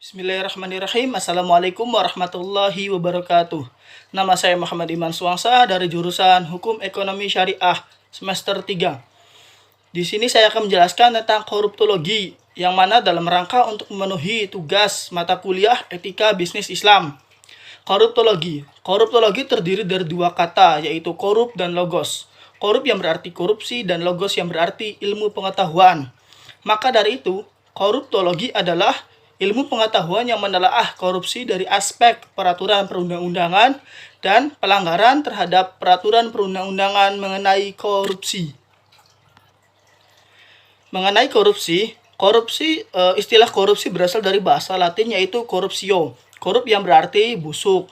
Bismillahirrahmanirrahim. Assalamualaikum warahmatullahi wabarakatuh. Nama saya Muhammad Iman Suwangsa dari jurusan Hukum Ekonomi Syariah semester 3. Di sini saya akan menjelaskan tentang koruptologi, yang mana dalam rangka untuk memenuhi tugas mata kuliah Etika Bisnis Islam. Koruptologi. Koruptologi terdiri dari dua kata, yaitu korup dan logos. Korup yang berarti korupsi dan logos yang berarti ilmu pengetahuan. Maka dari itu, koruptologi adalah ilmu pengetahuan yang menelaah korupsi dari aspek peraturan perundang-undangan dan pelanggaran terhadap peraturan perundang-undangan mengenai korupsi. Mengenai korupsi, istilah korupsi berasal dari bahasa Latin yaitu corruptio. Korup yang berarti busuk.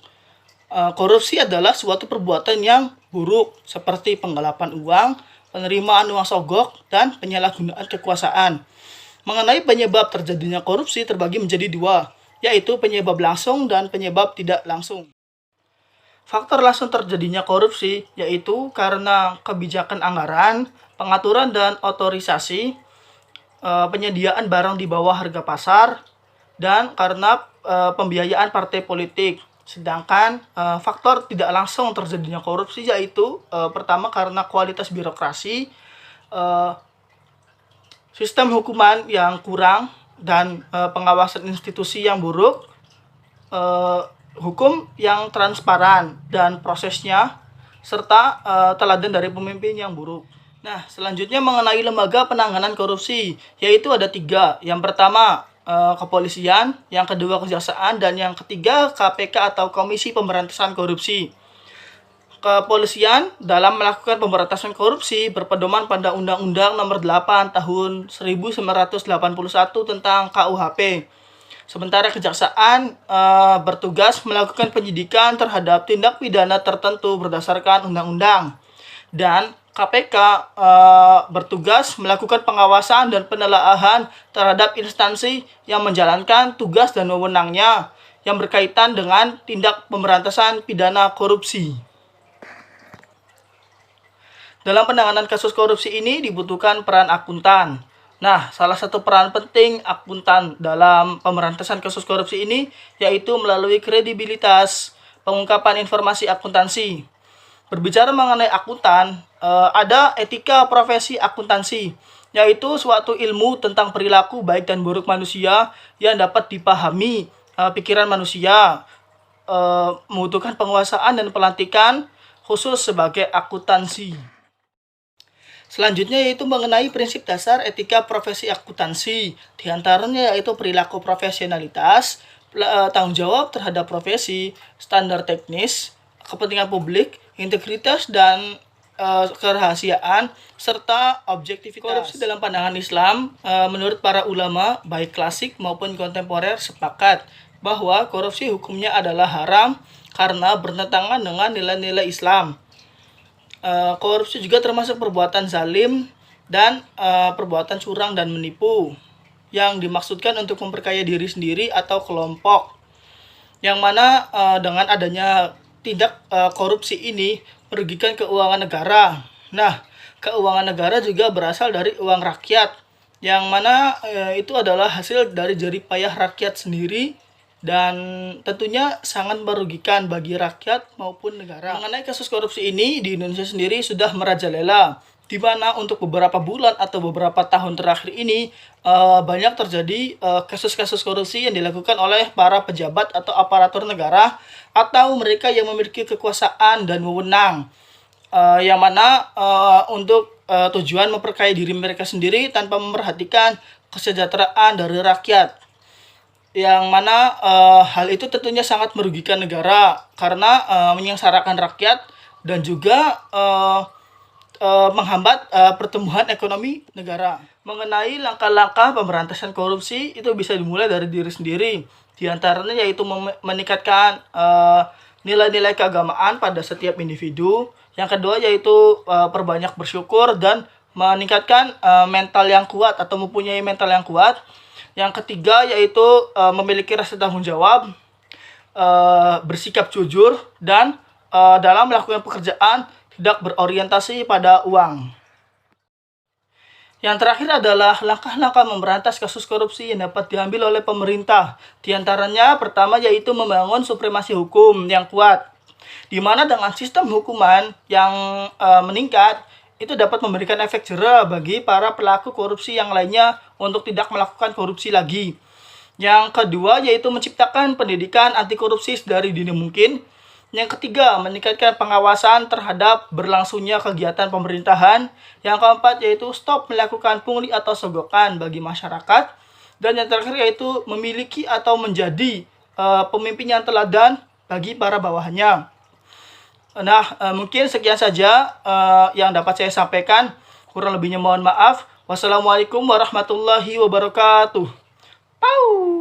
Korupsi adalah suatu perbuatan yang buruk seperti penggelapan uang, penerimaan uang sogok, dan penyalahgunaan kekuasaan. Mengenai penyebab terjadinya korupsi terbagi menjadi dua, yaitu penyebab langsung dan penyebab tidak langsung. Faktor langsung terjadinya korupsi yaitu karena kebijakan anggaran, pengaturan dan otorisasi, penyediaan barang di bawah harga pasar, dan karena pembiayaan partai politik. Sedangkan faktor tidak langsung terjadinya korupsi yaitu pertama karena kualitas birokrasi, sistem hukuman yang kurang, dan pengawasan institusi yang buruk, hukum yang transparan dan prosesnya, serta teladan dari pemimpin yang buruk. Nah, selanjutnya mengenai lembaga penanganan korupsi, yaitu ada tiga. Yang pertama, kepolisian, yang kedua kejaksaan, dan yang ketiga KPK atau Komisi Pemberantasan Korupsi. Kepolisian dalam melakukan pemberantasan korupsi berpedoman pada Undang-Undang Nomor 8 Tahun 1981 tentang KUHP. Sementara kejaksaan bertugas melakukan penyidikan terhadap tindak pidana tertentu berdasarkan undang-undang. Dan KPK bertugas melakukan pengawasan dan penelaahan terhadap instansi yang menjalankan tugas dan wewenangnya yang berkaitan dengan tindak pemberantasan pidana korupsi. Dalam penanganan kasus korupsi ini dibutuhkan peran akuntan. Nah, salah satu peran penting akuntan dalam pemberantasan kasus korupsi ini yaitu melalui kredibilitas pengungkapan informasi akuntansi. Berbicara mengenai akuntan, ada etika profesi akuntansi, yaitu suatu ilmu tentang perilaku baik dan buruk manusia yang dapat dipahami pikiran manusia, membutuhkan penguasaan dan pelantikan khusus sebagai akuntansi. Selanjutnya yaitu mengenai prinsip dasar etika profesi akuntansi. Di antaranya yaitu perilaku profesionalitas, tanggung jawab terhadap profesi, standar teknis, kepentingan publik, integritas dan kerahasiaan, serta objektivitas. Korupsi dalam pandangan Islam, menurut para ulama baik klasik maupun kontemporer sepakat bahwa korupsi hukumnya adalah haram karena bertentangan dengan nilai-nilai Islam. Korupsi juga termasuk perbuatan zalim dan perbuatan curang dan menipu yang dimaksudkan untuk memperkaya diri sendiri atau kelompok, yang mana dengan adanya tindak korupsi ini merugikan keuangan negara. Nah, keuangan negara juga berasal dari uang rakyat, yang mana itu adalah hasil dari jerih payah rakyat sendiri dan tentunya sangat merugikan bagi rakyat maupun negara. Mengenai kasus korupsi ini di Indonesia sendiri sudah merajalela, di mana untuk beberapa bulan atau beberapa tahun terakhir ini banyak terjadi kasus-kasus korupsi yang dilakukan oleh para pejabat atau aparatur negara atau mereka yang memiliki kekuasaan dan wewenang, yang mana untuk tujuan memperkaya diri mereka sendiri tanpa memperhatikan kesejahteraan dari rakyat, yang mana hal itu tentunya sangat merugikan negara karena menyengsarakan rakyat dan juga menghambat pertumbuhan ekonomi negara. Mengenai langkah-langkah pemberantasan korupsi itu bisa dimulai dari diri sendiri. Di antaranya yaitu meningkatkan nilai-nilai keagamaan pada setiap individu. Yang kedua yaitu perbanyak bersyukur dan meningkatkan mental yang kuat atau mempunyai mental yang kuat. Yang ketiga yaitu memiliki rasa tanggung jawab, bersikap jujur, dan dalam melakukan pekerjaan tidak berorientasi pada uang. Yang terakhir adalah langkah-langkah memberantas kasus korupsi yang dapat diambil oleh pemerintah. Di antaranya pertama yaitu membangun supremasi hukum yang kuat, di mana dengan sistem hukuman yang meningkat, itu dapat memberikan efek jera bagi para pelaku korupsi yang lainnya untuk tidak melakukan korupsi lagi. Yang kedua yaitu menciptakan pendidikan anti korupsi sedari dini mungkin. Yang ketiga, meningkatkan pengawasan terhadap berlangsungnya kegiatan pemerintahan. Yang keempat yaitu stop melakukan pungli atau sogokan bagi masyarakat. Dan yang terakhir yaitu memiliki atau menjadi pemimpin yang teladan bagi para bawahannya. Nah, mungkin sekian saja yang dapat saya sampaikan. Kurang lebihnya mohon maaf. Wassalamualaikum warahmatullahi wabarakatuh. Pau!